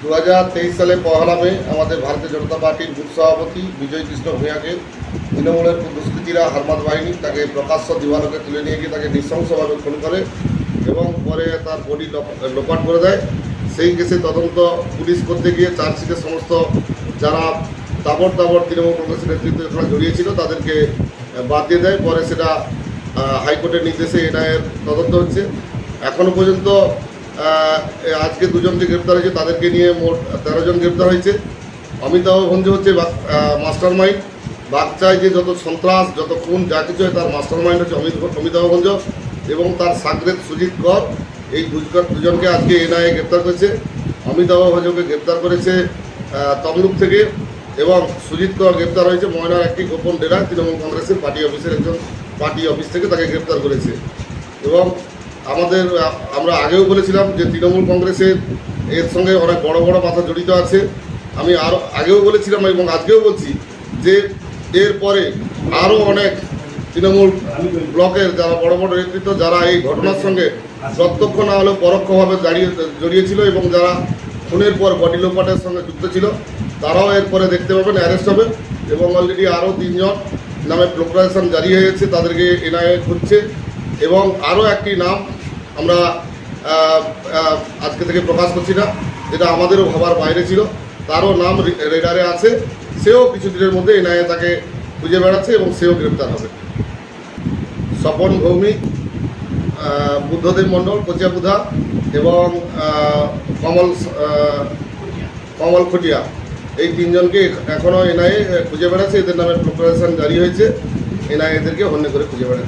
2023 সালে পহেলা মে আমাদের ভারতীয় জনতা পার্টির বুথ সভাপতি বিজয় কৃষ্ণ ভূঁইয়াকে তৃণমূলের দুষ্কৃতীরা হারমাদ বাহিনী তাকে প্রকাশ্য দিবালোকে তুলে নিয়ে গিয়ে তাকে নৃশংসভাবে খুন করে এবং পরে তার বডি লোপাট করে দেয়। সেই কেসে তদন্ত পুলিশ করতে গিয়ে চার্জশিটের সমস্ত যারা তাবড় তৃণমূল কংগ্রেসের নেতৃত্বে এখানে জড়িয়েছিল তাদেরকে বাদ দিয়ে দেয়। পরে সেটা হাইকোর্টের নির্দেশে এনআইএর তদন্ত হচ্ছে। এখনও পর্যন্ত আজকে দুজনকে গ্রেপ্তার হয়েছে, তাদেরকে নিয়ে মোট 13 জন গ্রেপ্তার হয়েছে। অমিতাভ ভঞ্জ হচ্ছে মাস্টার মাইন্ড। বাগচায় যে যত সন্ত্রাস, যত খুন, যা কিছু হয় তার মাস্টার মাইন্ড হচ্ছে অমিতাভ ভঞ্জ এবং তার সাগরেদ সুজিত কর। এই দুজনকে আজকে এনআইএ গ্রেপ্তার করেছে। অমিতাভ ভঞ্জকে গ্রেপ্তার করেছে তমলুক থেকে এবং সুজিত কর গ্রেপ্তার হয়েছে ময়নার একটি গোপন ডেরা তৃণমূল কংগ্রেসের পার্টি অফিস থেকে তাকে গ্রেপ্তার করেছে। এবং আমরা আগেও বলেছিলাম যে তৃণমূল কংগ্রেসের এর সঙ্গে অনেক বড় বড় মাথা জড়িত আছে। আমি আরও আগেও বলেছিলাম এবং আজকেও বলছি যে এরপরে আরও অনেক তৃণমূল ব্লকের যারা বড় বড় নেতৃত্ব যারা এই ঘটনার সঙ্গে প্রত্যক্ষ না হলেও পরোক্ষভাবে জড়িয়েছিল এবং যারা খুনের পর বডি লোপাটের সঙ্গে যুক্ত ছিল তারাও এরপরে দেখতে পাবেন অ্যারেস্ট হবে এবং অলরেডি আরও 3 জন নামে প্রোকুলেশন জারি হয়েছে, তাদেরকে এনআইএ খুঁজছে এবং আরও একটি নাম আমরা আজকে থেকে প্রকাশ করছি না, যেটা আমাদেরও ভাবার বাইরে ছিল, তারও নাম রেডারে আছে। সেও কিছুদিনের মধ্যে এনআইএ তাকে খুঁজে বেড়াচ্ছে এবং সেও গ্রেপ্তার হবে। স্বপন ভৌমিক, বুদ্ধদেব মণ্ডল, কোচিয়াবুধা এবং কমল খুটিয়া, এই 3 জনকে এখনও এনআইএ খুঁজে বেড়াচ্ছে। এদের নামে প্রোকুলেশন জারি হয়েছে। এনআইএ এদেরকে হন্যে করে খুঁজে বেড়াচ্ছে।